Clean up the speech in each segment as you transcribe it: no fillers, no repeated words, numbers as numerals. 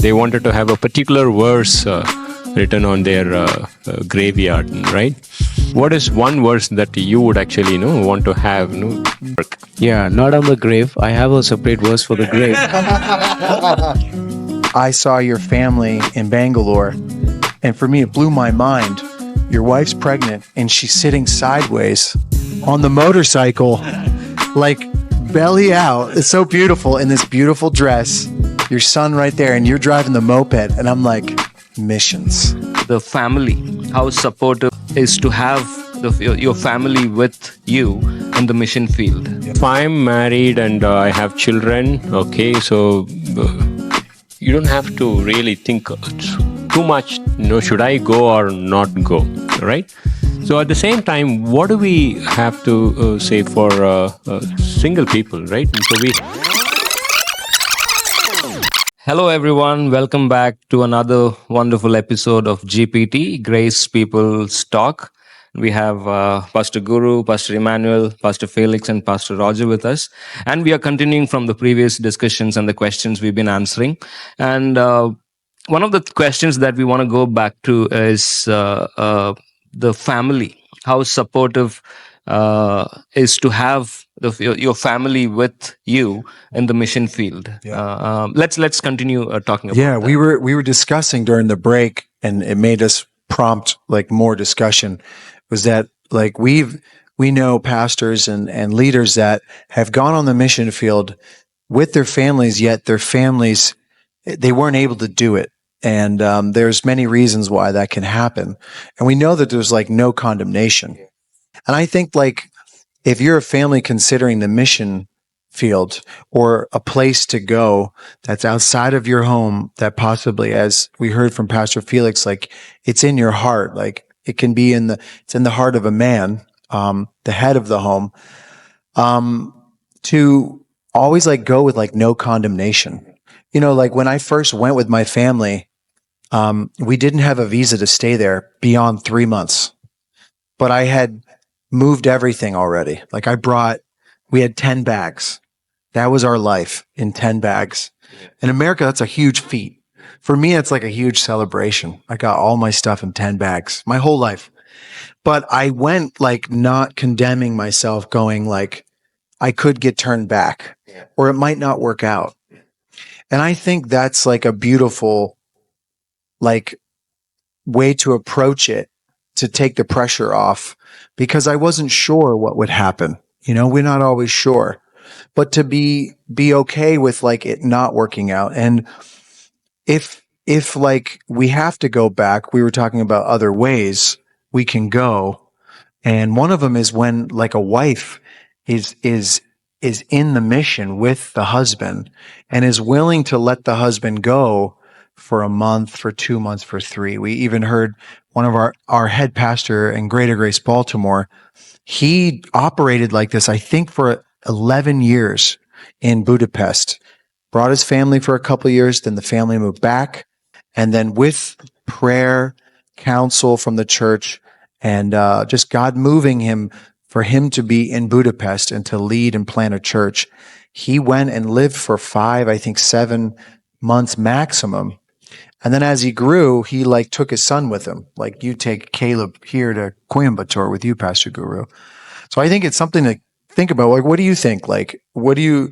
they wanted to have a particular verse written on their graveyard, right? What is one verse that you would actually want to have? Yeah, not on the grave. I have a separate verse for the grave. I saw your family in Bangalore, and for me, it blew my mind. Your wife's pregnant, and she's sitting sideways on the motorcycle, like belly out. It's so beautiful in this beautiful dress. Your son right there, and you're driving the moped, and I'm like, missions. The family, how supportive is to have your family with you in the mission field. If I'm married and I have children, okay, so you don't have to really think too much, should I go or not go, right? So at the same time, what do we have to say for single people, right? And so Hello everyone, welcome back to another wonderful episode of GPT, Grace People's Talk. We have Pastor Guru, Pastor Emmanuel, Pastor Felix, and Pastor Roger with us. And we are continuing from the previous discussions and the questions we've been answering. And one of the questions that we want to go back to is the family. How supportive is to have your family with you in the mission field. Let's continue talking about that. We were discussing during the break, and it made us prompt like more discussion. Was that like we know pastors and leaders that have gone on the mission field with their families, yet their families, they weren't able to do it. And there's many reasons why that can happen. And we know that there's like no condemnation. And I think like if you're a family considering the mission field or a place to go that's outside of your home, that possibly, as we heard from Pastor Felix, like it's in your heart, like it can be it's in the heart of a man, the head of the home, to always like go with like no condemnation. Like when I first went with my family, we didn't have a visa to stay there beyond 3 months, but I had moved everything already. Like we had 10 bags. That was our life in 10 bags. In America, that's a huge feat. For me, it's like a huge celebration. I got all my stuff in 10 bags, my whole life. But I went like not condemning myself, going like, I could get turned back or it might not work out. And I think that's like a beautiful like way to approach it, to take the pressure off, because I wasn't sure what would happen. We're not always sure, but to be okay with like it not working out. And if like we have to go back, we were talking about other ways we can go. And one of them is when like a wife is in the mission with the husband and is willing to let the husband go for a month, for 2 months, for 3. We even heard one of our head pastor in Greater Grace, Baltimore. He operated like this, I think, for 11 years in Budapest. Brought his family for a couple of years, then the family moved back. And then with prayer, counsel from the church, and just God moving him for him to be in Budapest and to lead and plant a church, he went and lived for 5, I think 7 months maximum. And then as he grew, he like took his son with him. Like you take Caleb here to Coimbatore with you, Pastor Guru. So I think it's something to think about. Like, what do you think? Like, we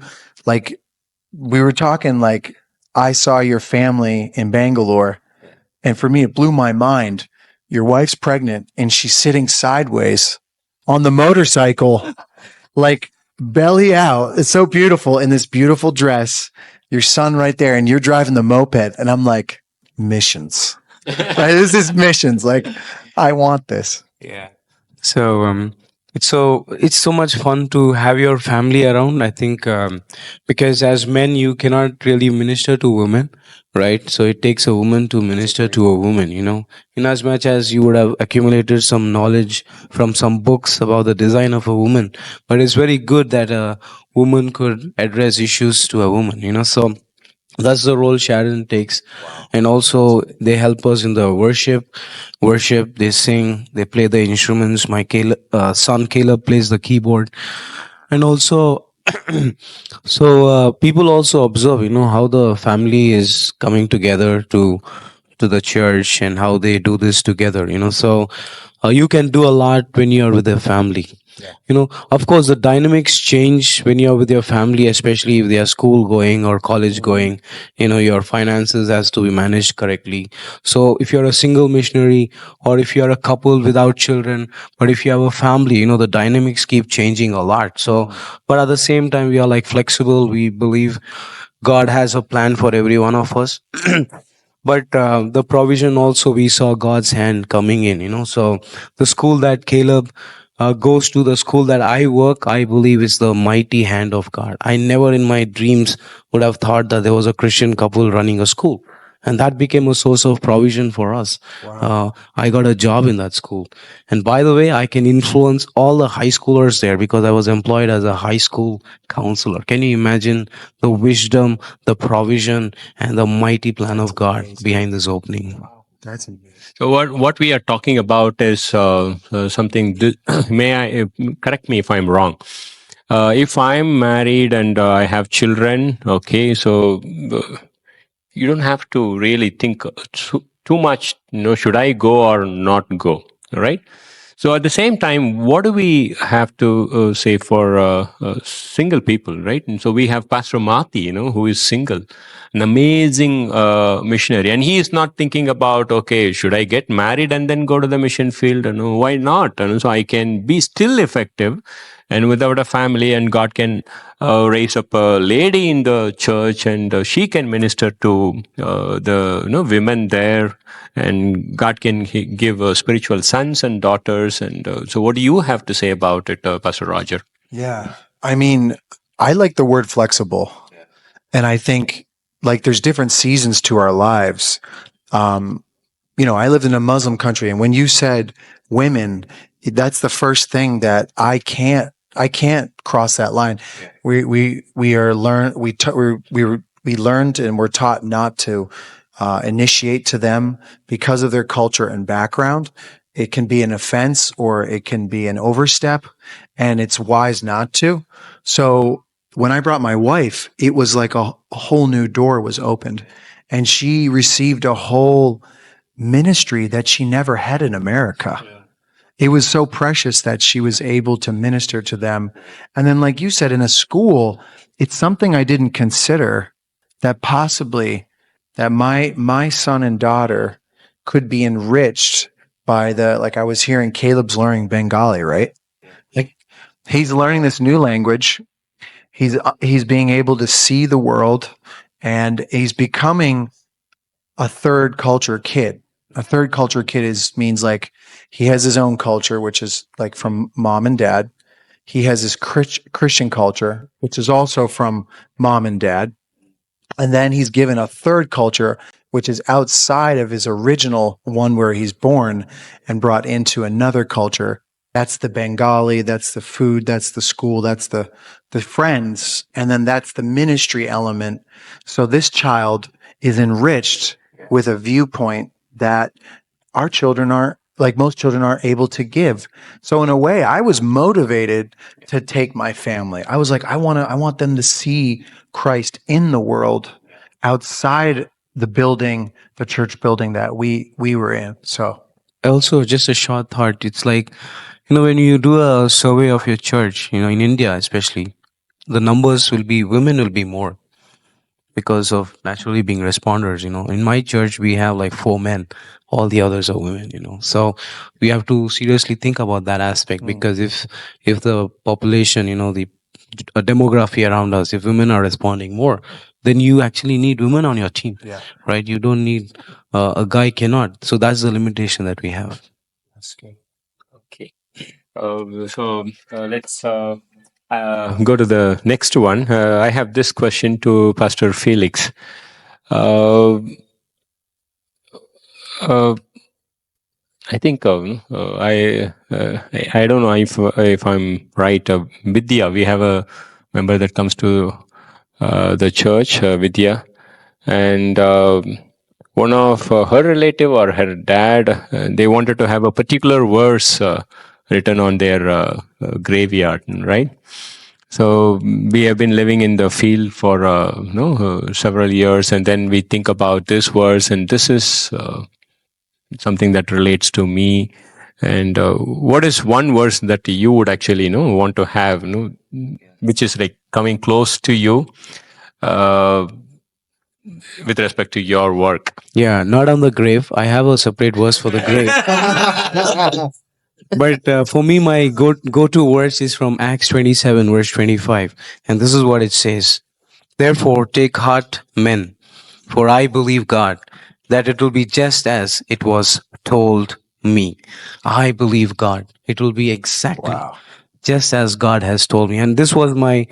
were talking like, I saw your family in Bangalore, and for me, it blew my mind. Your wife's pregnant and she's sitting sideways on the motorcycle, like belly out. It's so beautiful in this beautiful dress. Your son right there, and you're driving the moped, and I'm like, missions. Right? This is missions. Like, I want this. Yeah. So it's so much fun to have your family around. I think because as men, you cannot really minister to women, right? So it takes a woman to minister to a woman. In as much as you would have accumulated some knowledge from some books about the design of a woman, but it's very good that a woman could address issues to a woman. So that's the role Sharon takes. And also they help us in the worship, they sing, they play the instruments. My son Caleb plays the keyboard. And also So people also observe, how the family is coming together to the church and how they do this together. So you can do a lot when you are with a family. Of course, the dynamics change when you're with your family, especially if they are school going or college going. Your finances has to be managed correctly. So if you're a single missionary, or if you're a couple without children, but if you have a family, the dynamics keep changing a lot. So, but at the same time, we are like flexible. We believe God has a plan for every one of us. But the provision also, we saw God's hand coming in. So the school that Caleb goes to, the school that I work, I believe is the mighty hand of God. I never in my dreams would have thought that there was a Christian couple running a school, and that became a source of provision for us. I got a job in that school, and by the way, I can influence all the high schoolers there because I was employed as a high school counselor. Can you imagine the wisdom, the provision, and the mighty plan of God behind this opening? That's amazing. So what we are talking about is something. May I correct me if I'm wrong? If I'm married and I have children, okay, so you don't have to really think too much. Should I go or not go? Right. So at the same time, what do we have to say for single people, right? And so we have Pastor Mati, who is single, an amazing missionary, and he is not thinking about, okay, should I get married and then go to the mission field? Why not? And so I can be still effective and without a family, and God can raise up a lady in the church, and she can minister to the women there, and God can give spiritual sons and daughters. And so what do you have to say about it, Pastor Roger? Yeah. I mean, I like the word flexible. And I think like there's different seasons to our lives. I lived in a Muslim country, and when you said women, that's the first thing that I can't cross that line. We are learned we learned and we're taught not to initiate to them because of their culture and background. It can be an offense or it can be an overstep, and it's wise not to. So when I brought my wife, it was like a whole new door was opened, and she received a whole ministry that she never had in America. It was so precious that she was able to minister to them. And then, like you said, in a school, it's something I didn't consider, that possibly that my son and daughter could be enriched by like I was hearing Caleb's learning Bengali, right? Like he's learning this new language. He's being able to see the world, and he's becoming a third culture kid. A third culture kid means like he has his own culture, which is like from mom and dad. He has his Christian culture, which is also from mom and dad. And then he's given a third culture, which is outside of his original one where he's born, and brought into another culture. That's the Bengali, that's the food, that's the school, that's the friends, and then that's the ministry element. So this child is enriched with a viewpoint that our children aren't, like most children aren't able to give. So in a way, I was motivated to take my family. I was like, I want them to see Christ in the world outside the building, the church building that we were in. So Also, just a short thought. It's like, when you do a survey of your church, in India especially, the numbers will be, women will be more because of naturally being responders. In my church, we have like 4 men, all the others are women. So we have to seriously think about that aspect, because if the population, the demography around us, if women are responding more, then you actually need women on your team. yeah, Right? You don't need a guy cannot. So that's the limitation that we have. that's good. Okay. So let's go to the next one. I have this question to Pastor Felix. Uh, uh, I think I don't know if I'm right. Vidya, we have a member that comes to the church, Vidya, and one of her relative or her dad, they wanted to have a particular verse written on their graveyard, right? So we have been living in the field for several years, and then we think about this verse, and this is something that relates to me. And what is one verse that you would actually want to have, which is like coming close to you uh, with respect to your work? Yeah, not on the grave. I have a separate verse for the grave. But for me, my go to verse is from Acts 27, verse 25. And this is what it says. Therefore, take heart, men, for I believe God, that it will be just as it was told me. I believe God. It will be exactly just as God has told me. And this was my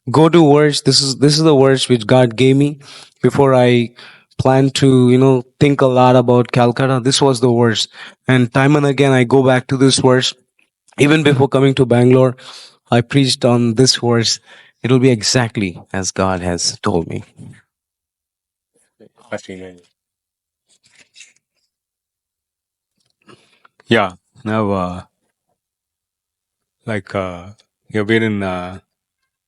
go-to verse. This is the verse which God gave me before I planned to think a lot about Calcutta. This was the verse, and time and again I go back to this verse. Even before coming to Bangalore, I preached on this verse. It'll be exactly as God has told me. Yeah. Now, like you've been in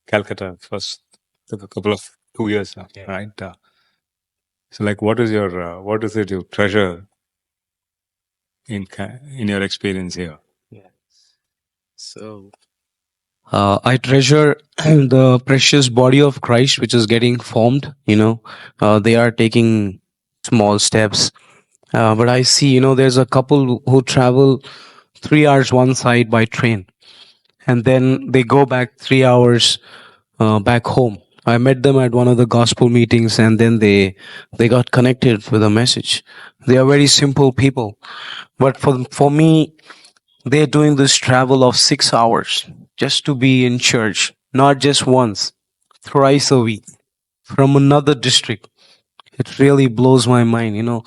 Calcutta first took a couple of 2 years now, right? So, like, what is it you treasure in your experience here? So I treasure the precious body of Christ, which is getting formed. They are taking small steps. But I see, there's a couple who travel 3 hours one side by train, and then they go back 3 hours back home. I met them at one of the gospel meetings, and then they got connected with a message. They are very simple people, but for me, they're doing this travel of 6 hours just to be in church, not just once, thrice a week, from another district. It really blows my mind.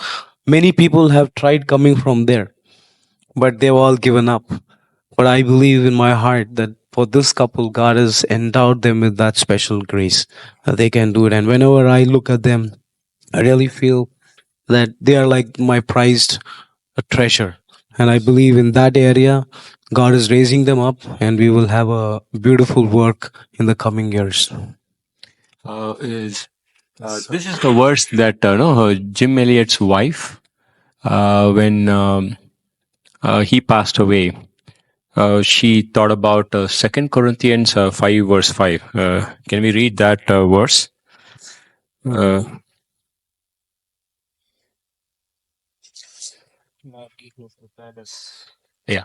Many people have tried coming from there, but they've all given up. But I believe in my heart that for this couple, God has endowed them with that special grace that they can do it. And whenever I look at them, I really feel that they are like my prized treasure. And I believe in that area, God is raising them up, and we will have a beautiful work in the coming years. This is the verse that Jim Elliot's wife, when he passed away, she thought about 2 Corinthians 5 verse 5. Can we read that verse? Uh, yeah.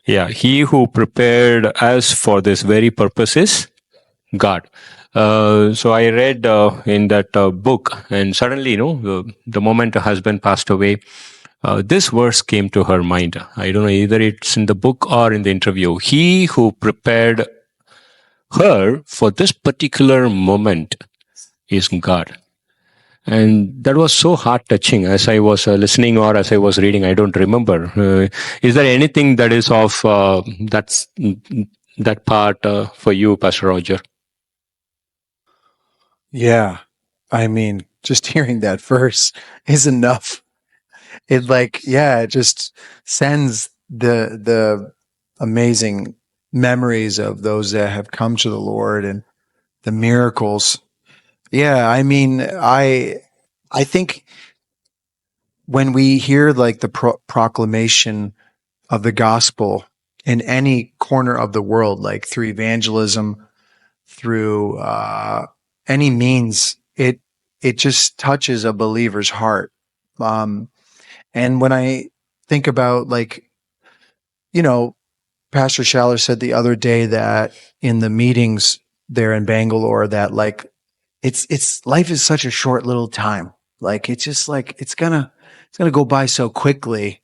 Yeah, he who prepared us for this very purpose is God. So I read in that book, and suddenly, the moment a husband passed away, this verse came to her mind. I don't know, either it's in the book or in the interview. He who prepared her for this particular moment is God. And that was so heart touching as I was listening or as I was reading. I don't remember. Is there anything that is of that part for you, Pastor Roger? Yeah. I mean, just hearing that verse is enough. It it just sends the amazing memories of those that have come to the Lord and the miracles. Yeah, I mean, I think when we hear like the proclamation of the gospel in any corner of the world, like through evangelism, through any means, it just touches a believer's heart. And when I think about Pastor Schaller said the other day that in the meetings there in Bangalore that it's life is such a short little time. Like it's just like it's gonna go by so quickly.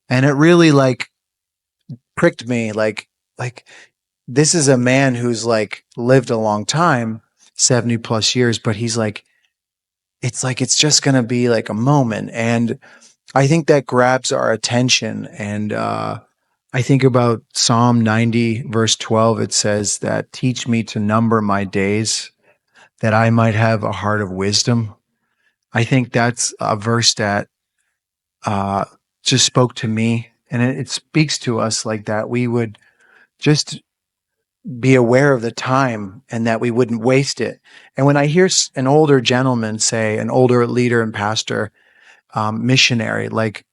And it really pricked me like this is a man who's lived a long time, 70 plus years, but he's it's just gonna be like a moment. And I think that grabs our attention. And I think about Psalm 90, verse 12. It says that, teach me to number my days that I might have a heart of wisdom. I think that's a verse that just spoke to me. And it speaks to us like that. We would just be aware of the time and that we wouldn't waste it. And when I hear an older gentleman say, an older leader and pastor, missionary like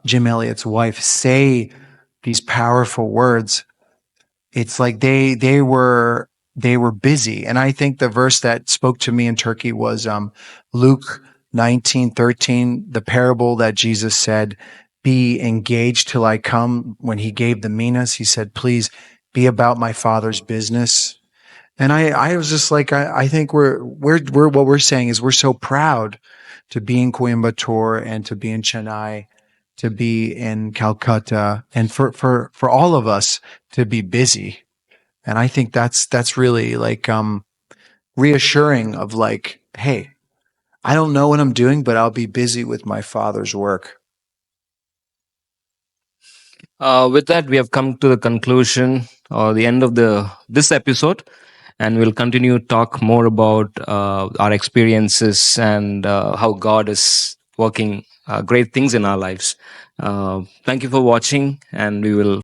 Jim Elliot's wife, say these powerful words, it's like they were busy. And I think the verse that spoke to me in Turkey was Luke 19:13, the parable that Jesus said, "Be engaged till I come." When he gave the minas, he said, "Please be about my Father's business." And I was just like, I think we're what we're saying is we're so proud to be in Coimbatore and to be in Chennai, to be in Calcutta, and for all of us to be busy. And I think that's really like reassuring of like, hey, I don't know what I'm doing, but I'll be busy with my Father's work. With that, we have come to the conclusion or the end of this episode, and we'll continue to talk more about our experiences and how God is working great things in our lives. Thank you for watching, and we will